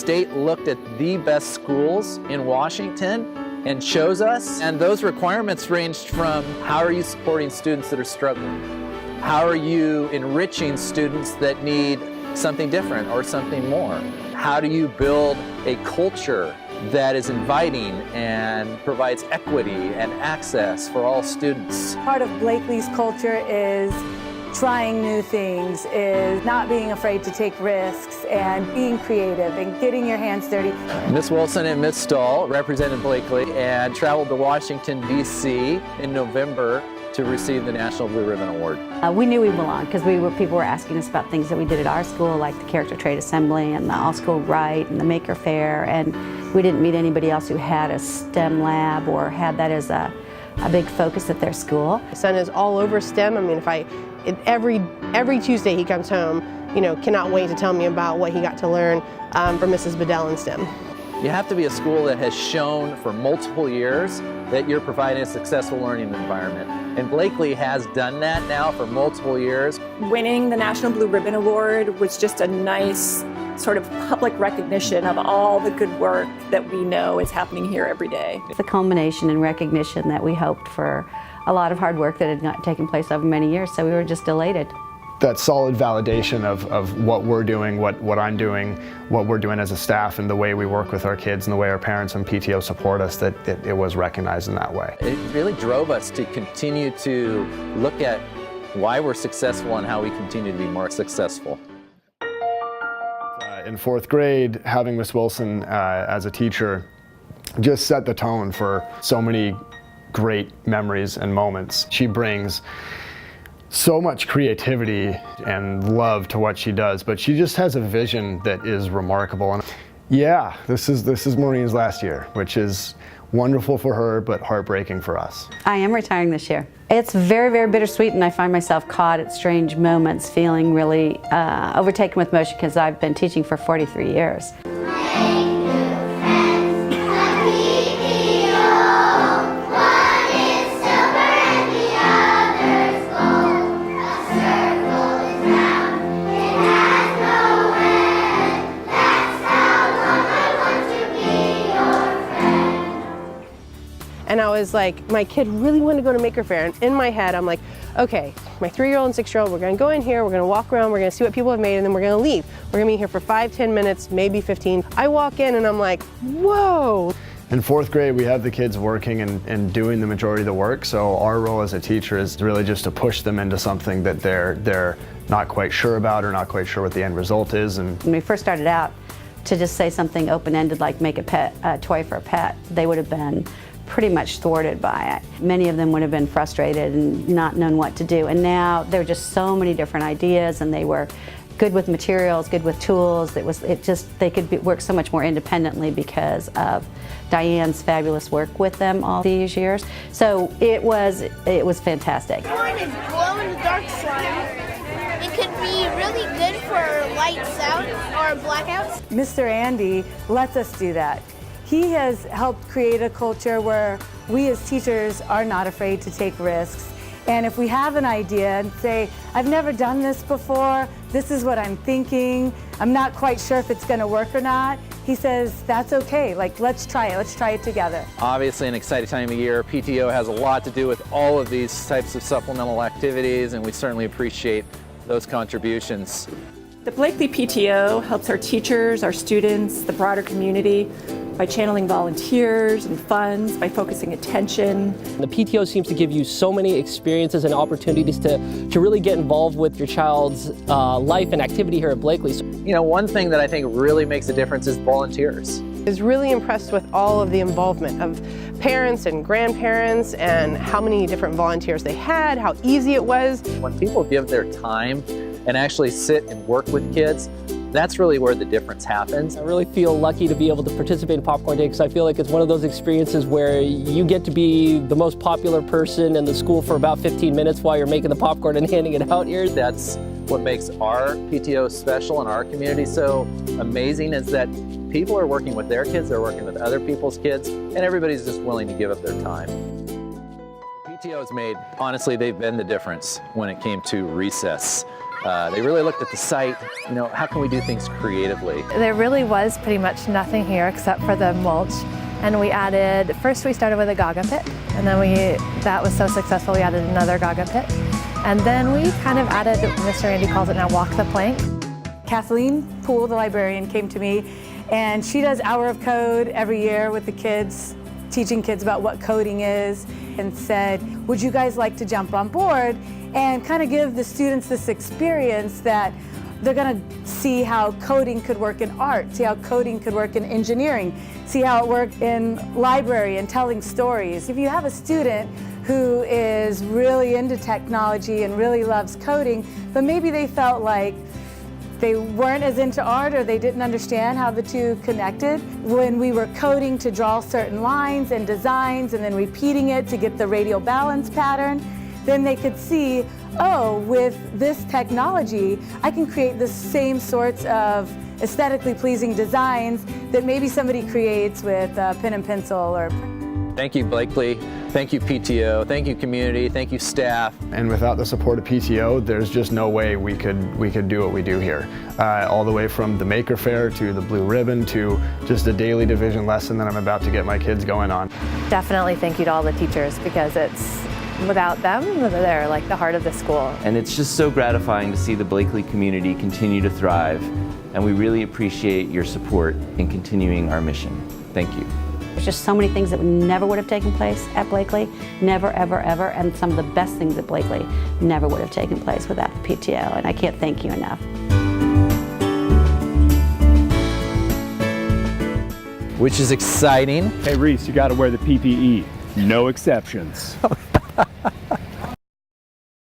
state looked at the best schools in Washington and chose us. And those requirements ranged from how are you supporting students that are struggling? How are you enriching students that need something different or something more? How do you build a culture that is inviting and provides equity and access for all students? Part of Blakely's culture is trying new things, is not being afraid to take risks and being creative and getting your hands dirty. Miss Wilson and Miss Stahl represented Blakely and traveled to Washington, D.C. in November to receive the National Blue Ribbon Award. We knew we belonged because people were asking us about things that we did at our school, like the Character Trade Assembly and the All-School Right and the Maker Fair, and we didn't meet anybody else who had a STEM lab or had that as a big focus at their school. My son is all over STEM. I mean, every Tuesday he comes home, cannot wait to tell me about what he got to learn from Mrs. Bedell in STEM. You have to be a school that has shown for multiple years that you're providing a successful learning environment. And Blakely has done that now for multiple years. Winning the National Blue Ribbon Award was just a nice sort of public recognition of all the good work that we know is happening here every day. It's a culmination and recognition that we hoped for a lot of hard work that had not taken place over many years, so we were just elated. That solid validation of what we're doing, what I'm doing, what we're doing as a staff, and the way we work with our kids and the way our parents and PTO support us, that it was recognized in that way. It really drove us to continue to look at why we're successful and how we continue to be more successful. In fourth grade, having Miss Wilson as a teacher just set the tone for so many great memories and moments. She brings so much creativity and love to what she does, but she just has a vision that is remarkable. And yeah, this is Maureen's last year, which is wonderful for her, but heartbreaking for us. I am retiring this year. It's very, very bittersweet, and I find myself caught at strange moments, feeling really overtaken with emotion because I've been teaching for 43 years. And I was like, my kid really wanted to go to Maker Fair. And in my head, I'm like, okay, my 3-year-old and 6-year-old, we're gonna go in here, we're gonna walk around, we're gonna see what people have made, and then we're gonna leave. We're gonna be here for 5-10 minutes, maybe 15. I walk in and I'm like, whoa. In fourth grade, we have the kids working and doing the majority of the work, so our role as a teacher is really just to push them into something that they're not quite sure about or not quite sure what the end result is. And when we first started out, to just say something open-ended like make a toy for a pet, they would have been pretty much thwarted by it. Many of them would have been frustrated and not known what to do. And now there are just so many different ideas, and they were good with materials, good with tools. They could work so much more independently because of Diane's fabulous work with them all these years. So it was fantastic. Slime is glow-in-the-dark slime. It could be really good for lights out or blackouts. Mr. Andy lets us do that. He has helped create a culture where we as teachers are not afraid to take risks. And if we have an idea and say, I've never done this before, this is what I'm thinking, I'm not quite sure if it's gonna work or not, he says, that's okay, let's try it together. Obviously an exciting time of year. PTO has a lot to do with all of these types of supplemental activities, and we certainly appreciate those contributions. The Blakely PTO helps our teachers, our students, the broader community by channeling volunteers and funds, by focusing attention. The PTO seems to give you so many experiences and opportunities to really get involved with your child's life and activity here at Blakely. One thing that I think really makes a difference is volunteers. I was really impressed with all of the involvement of parents and grandparents and how many different volunteers they had, how easy it was. When people give their time and actually sit and work with kids, that's really where the difference happens. I really feel lucky to be able to participate in Popcorn Day because I feel like it's one of those experiences where you get to be the most popular person in the school for about 15 minutes while you're making the popcorn and handing it out here. That's what makes our PTO special and our community so amazing, is that people are working with their kids, they're working with other people's kids, and everybody's just willing to give up their time. PTO has made, honestly, they've been the difference when it came to recess. They really looked at the site, how can we do things creatively? There really was pretty much nothing here except for the mulch. And first we started with a Gaga pit, and then that was so successful we added another Gaga pit. And then we kind of added, Mr. Andy calls it now, walk the plank. Kathleen Poole, the librarian, came to me, and she does Hour of Code every year with the kids, teaching kids about what coding is, and said, would you guys like to jump on board and kind of give the students this experience that they're going to see how coding could work in art, see how coding could work in engineering, see how it worked in library and telling stories. If you have a student who is really into technology and really loves coding, but maybe they felt like they weren't as into art or they didn't understand how the two connected, when we were coding to draw certain lines and designs and then repeating it to get the radial balance pattern, then they could see, oh, with this technology, I can create the same sorts of aesthetically pleasing designs that maybe somebody creates with pen and pencil or... Thank you, Blakely. Thank you, PTO. Thank you, community. Thank you, staff. And without the support of PTO, there's just no way we could do what we do here. All the way from the Maker Faire to the Blue Ribbon to just a daily division lesson that I'm about to get my kids going on. Definitely thank you to all the teachers, because without them, they're like the heart of the school. And it's just so gratifying to see the Blakely community continue to thrive, and we really appreciate your support in continuing our mission. Thank you. There's just so many things that never would have taken place at Blakely, never, ever, ever, and some of the best things at Blakely never would have taken place without the PTO, and I can't thank you enough. Which is exciting. Hey Reese, you gotta wear the PPE. No exceptions.